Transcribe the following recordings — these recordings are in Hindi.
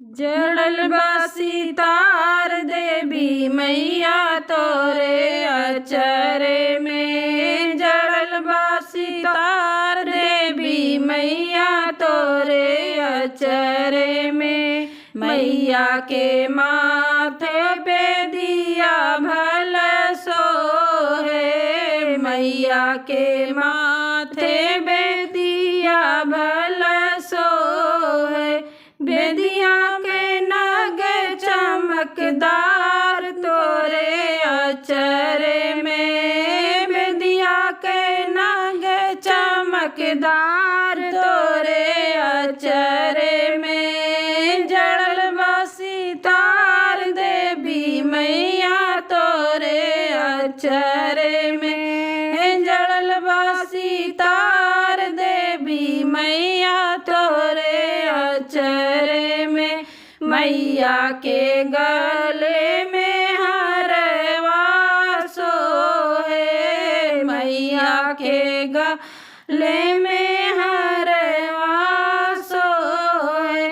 जड़ल बासी तार देवी मैया तोरे अचरे में। जड़ल बासी तार देवी मैया तोरे अचरे में। मैया के माथे पे दिया भल सोहे। मैया के माथे पे दिया भल सोहे। बेदिया के नग चमकदार तोरे अचरे में। बेदिया के नग चमकदार तोरे अचरे में। जड़ल बासी तार देवी मैया तोरे अचरे में। जड़ल बासी तार देवी मैया तोरे अचरे में। मैया के गले में हरवा सोहे। मैया के गले में हरवा सोहे।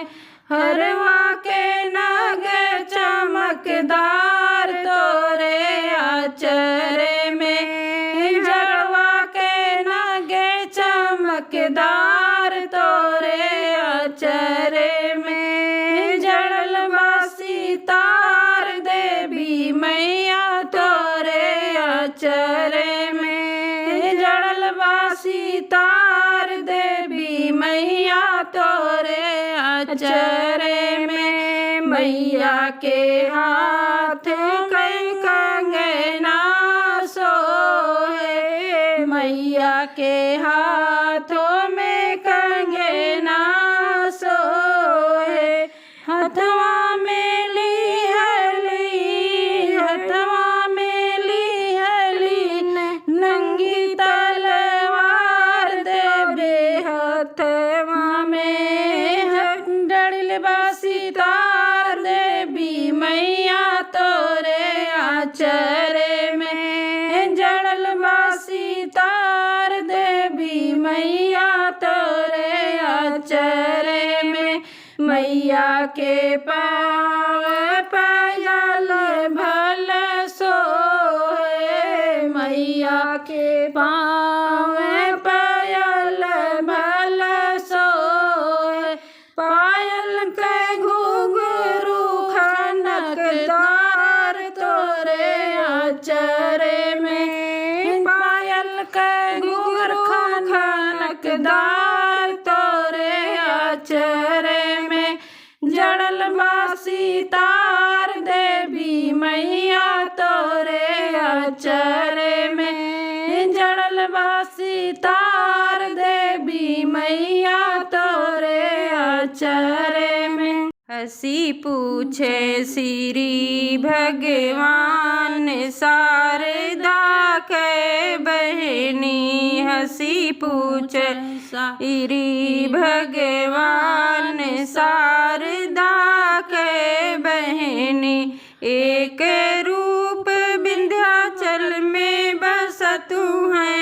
हरवा के नग चमकदार तोरे अचरे में। जड़वा के नग चमकदार तोरे अचरे में। जड़ल बासी तार देवी मैया तोरे अचरे में। जड़ल बासी तार देवी मैया तोरे अचरे में। मैया के हाथ कई कंगना सोहे। मैया के हाथों में कंगना सोहे। हथवा में लिहली, हथवा में लिहली नंगी तलवार देवे हथवा में। जड़ल बासी तार देवी मैया तोरे अचरे में। जड़ल बासी तार देवी मैया तोरे अचरे में। मैया के पाँव पायल भल सोहे। मैया के पाँव पायल भल सोहे। पायल के घुंघरू खनकदार तोरे अचरे में। पायल के घुंघरू खनकदार तोरे अचरे में। जड़ल बासी तार देवी मैया तोरे अचरे में। जड़ल बासी तार देवी मैया तोरे अचरे में। हंसी पूछे श्री भगवान शारदा के बहनी। हंसी पूछे श्री भगवान शारदा के बहनी। एक रूप विंध्याचल में बसतु है।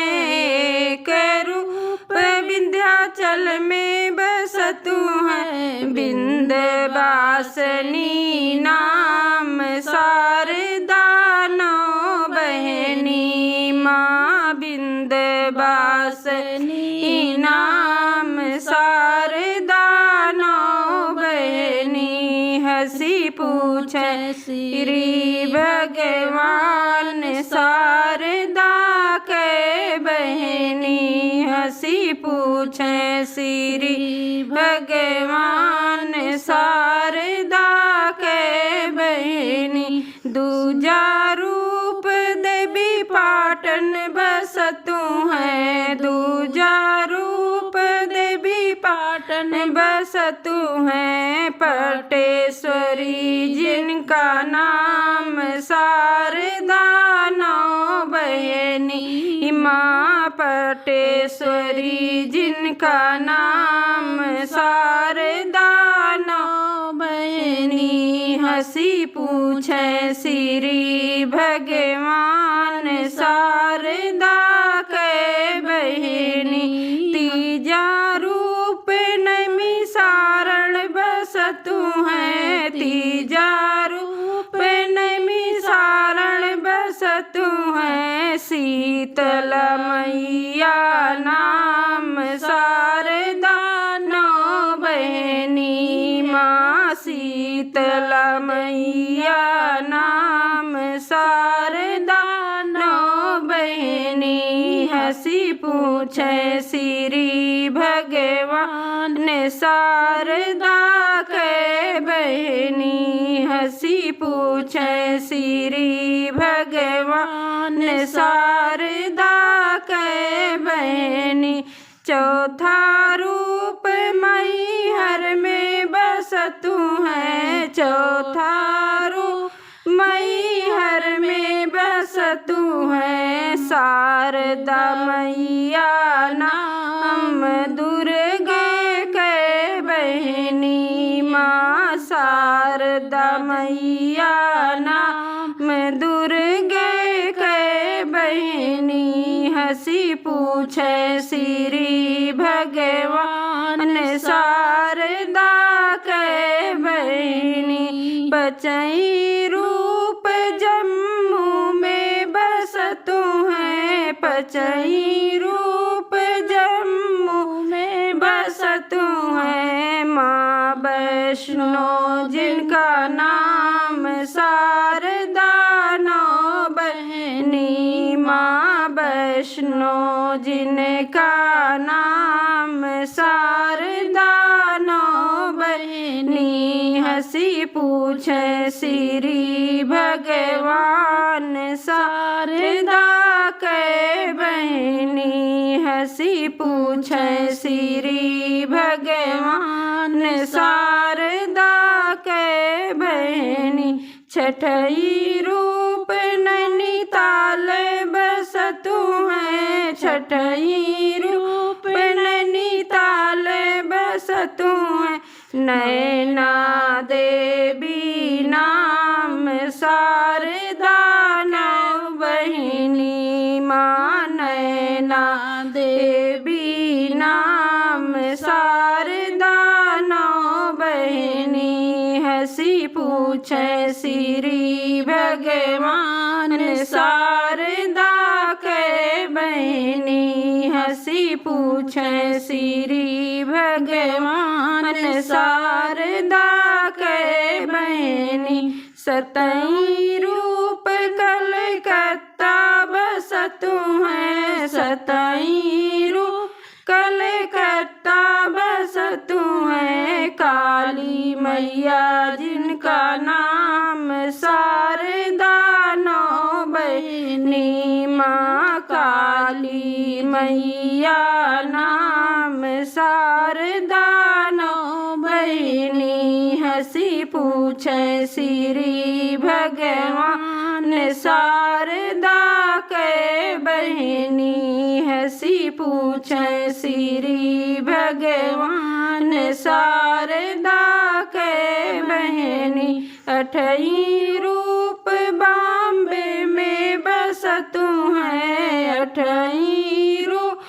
एक रूप विंध्याचल में बसतु है। विंध्यवासिनी नाम शारदा नौ बहनी। माँ विंध्यवासिनी नाम शारदा नौ बहनी। हंसी पूछे श्री भगवान शारदा के बहनी। हंसी पूछे श्री भगवान शारदा के बहनी। दूजा रूप देवी पाटन बसतु है। दूजा रूप देवी पाटन बसतु है। पटेश्वरी जिनका नाम शारदा नौ बहनी। माँ पटेश्वरी जिनका नाम शारदा नौ बहनी। हंसी पूछे श्री भगवान शारदा के बहनी। तीजा रूप नैमिषारण बसतु है। है तीजा रूप नैमिषारण बसतु है शीतल मैया नाम शारदा नौ बहनी माँ शीतल मैया नाम शारदा नौ बहनी हंसी पूछे श्री भगवान शारदा के बहनी हंसी पूछे श्री भगवान शारदा के बहनी चौथा रूप मैहर में बसतु है चौथा रूप मैहर में बसतु है शारदा मैया नाम दुर्गे के बहनी माँ शारदा मैया नाम दुर्गे के बहनी हंसी पूछे श्री भगवान शारदा के बहनी पचई रूप जम्मू में बसतु है पचई रूप जम्मू में बसतु है माँ वैष्णो जिनका नाम शारदा नौ बहनी माँ वैष्णो जिनका नाम शारदा नौ बहनी हंसी पूछे श्री भगवान शारदा के बहनी हंसी पूछे श्री भगवान शारदा के बहनी छठई रूप नैनीताल बसतु है छठई रूप नैनीताल बसतु है नैना देवी नाम शारदा नौ बहिनी माँ नैना देवी नाम शारदा नौ बहिनी हंसी पूछे श्री भगवान शारदा के बहनी हंसी पूछे श्री भगवान शारदा के बहनी सतई रूप कलकत्ता बसतु है सतई रूप कलकत्ता बसतु है काली मैया जिनका नाम शारदा नौ बहनी माँ काली मैया नाम शारदा नौ बहनी हंसी पूछे श्री भगवान शारदा के बहनी हंसी पूछे श्री भगवान शारदा के बहनी अठई रूप बॉम्बे में बसतु है अठई रूप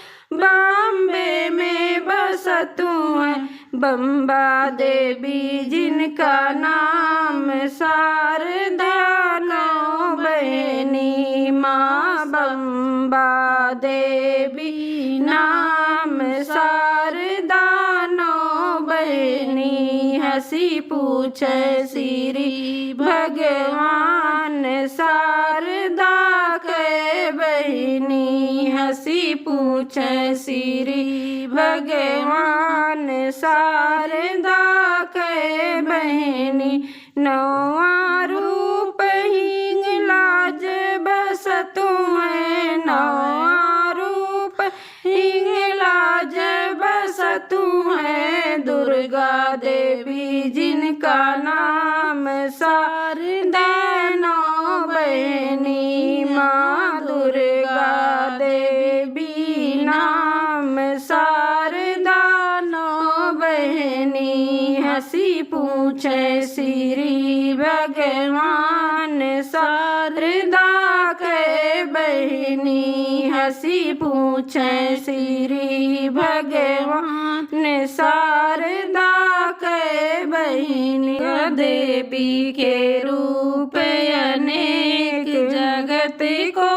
बॉम्बे में बसतु है बम्बा देवी जिनका नाम शारदा नौ बहनी माँ बम्बा देवी नाम शारदा नौ बहनी हंसी पूछे श्री भगवान शारदा के बहनी हंसी पूछे श्री भगवान शारदा के बहनी नौवा रूप हिंगलाज बसतु है नौवा रूप हिंगलाज बसतु है दुर्गा देवी जिनका नाम शारदा नौ बहनी माँ दुर्गा देवी नाम शारदा नौ बहनी हंसी पूछे श्री भगवान शारदा के बहनी हंसी पूछे श्री भगवान शारदा के बहनी बहिनी देवी के रूप अनेक जगत को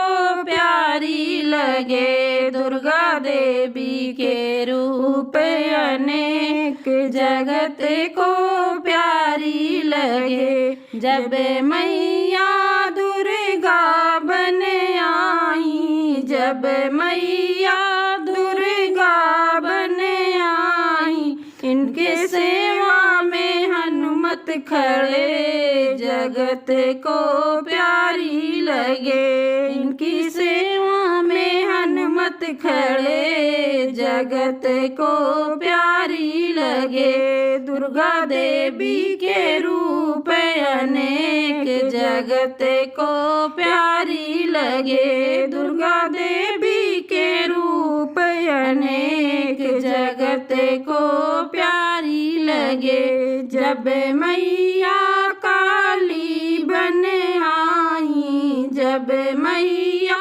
प्यारी लगे। दुर्गा देवी के रूप अनेक जगत को प्यारी लगे। जब मैया दुर्गा बन आई, जब मैया दुर्गा बन आई, इनके सेवा में हनुमत खड़े जगत को प्यारी लगे। इनकी सेवा में हनुमत खड़े जगत को प्यारी लगे। दुर्गा देवी के रूप अनेक जगत को प्यारी लगे। दुर्गा देवी के रूप अनेक जगत को प्यारी लगे। जब मैया काली बन आई, जब मैया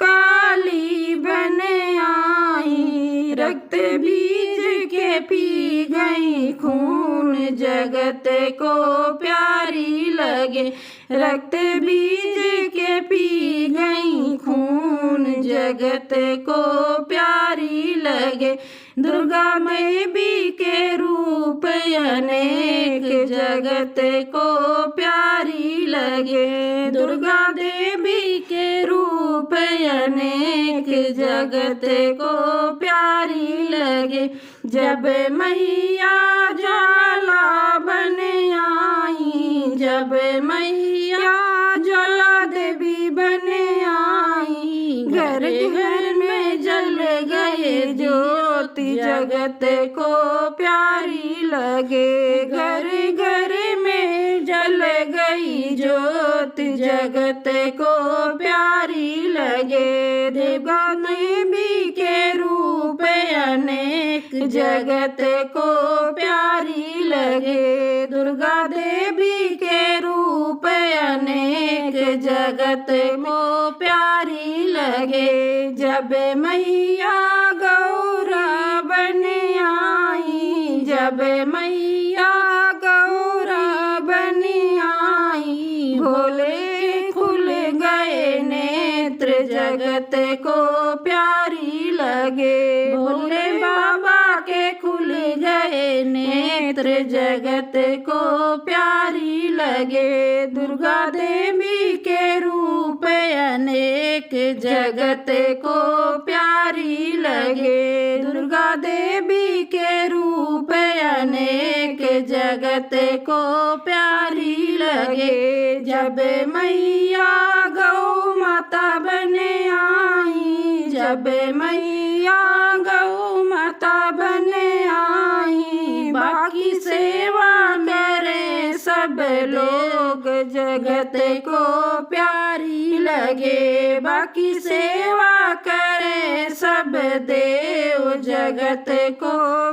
काली बन आई, रक्त बीज के पी गई खून जगत को प्यारी लगे। रक्त बीज के पी गई खून जगत को प्यारी लगे। दुर्गा देवी के रूप अनेक जगत को प्यारी लगे। दुर्गा देवी के रूप अनेक जगत को प्यारी लगे। जब मैया ज्वाला बन आई, जब मैया ज्वाला देवी बन आई, घर घर में जल गए ज्योति जगत को प्यारी लगे। घर घर में जल गई ज्योति जगत को प्यारी लगे। दुर्गा देवी के रूप अनेक जगत को प्यारी लगे। दुर्गा देवी के रूप अनेक जगत को प्यारी लगे। जब मैया गौरा बन आई, जब मैया गौरा बन आई, भोले खुल गए नेत्र जगत को प्यारी लगे। भोले बाबा के खुल गए नेत्र जगत को प्यारी लगे। दुर्गा देवी के रूप अनेक जगत को प्यारी लगे। दुर्गा देवी के रूप अनेक जगत को प्यारी लगे। जब मैया गौ माता बन आई, जब मैया गौ माता बन आई, बाकी सेवा करे सब लोग जगत को प्यारी लगे। बाकी सेवा करे सब देव जगत को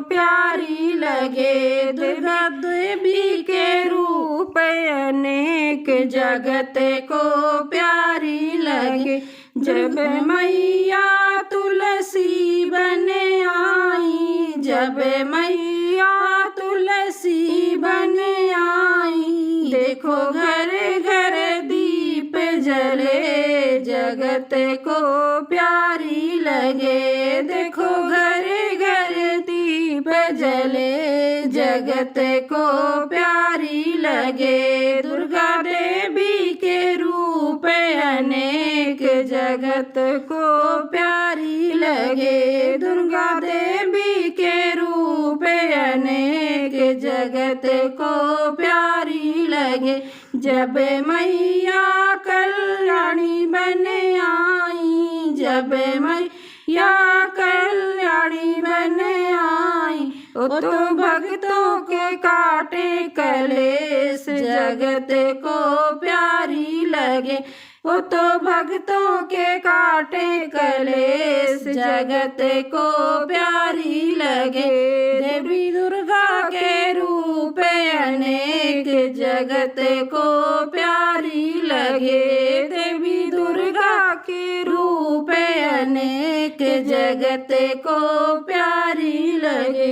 प्यारी लगे। दुर्गा देवी के रूप अनेक जगत को प्यारी लगे। जब मैया तुलसी बन आई, जब मैया तुलसी बन आई, देखो घर घर दीप जले जगत को प्यारी लगे। देखो घर घर दीप जले जगत को प्यारी लगे। दुर्गा देवी के रूप अनेक जगत को प्यारी लगे। दुर्गा देवी के रूप अनेक जगत को प्यारी लगे। जब मैया कल्याणी बन आई, जब मैया कल्याणी बन आई, वो तो भक्तों के काटे कलेश जगत को प्यारी लगे। वो तो भक्तों के काटे कलेश जगत को प्यारी लगे। देवी दुर्गा के रूप अनेक जगत को प्यारी लगे। देवी दुर्गा के रूप अनेक जगत को प्यारी लगे।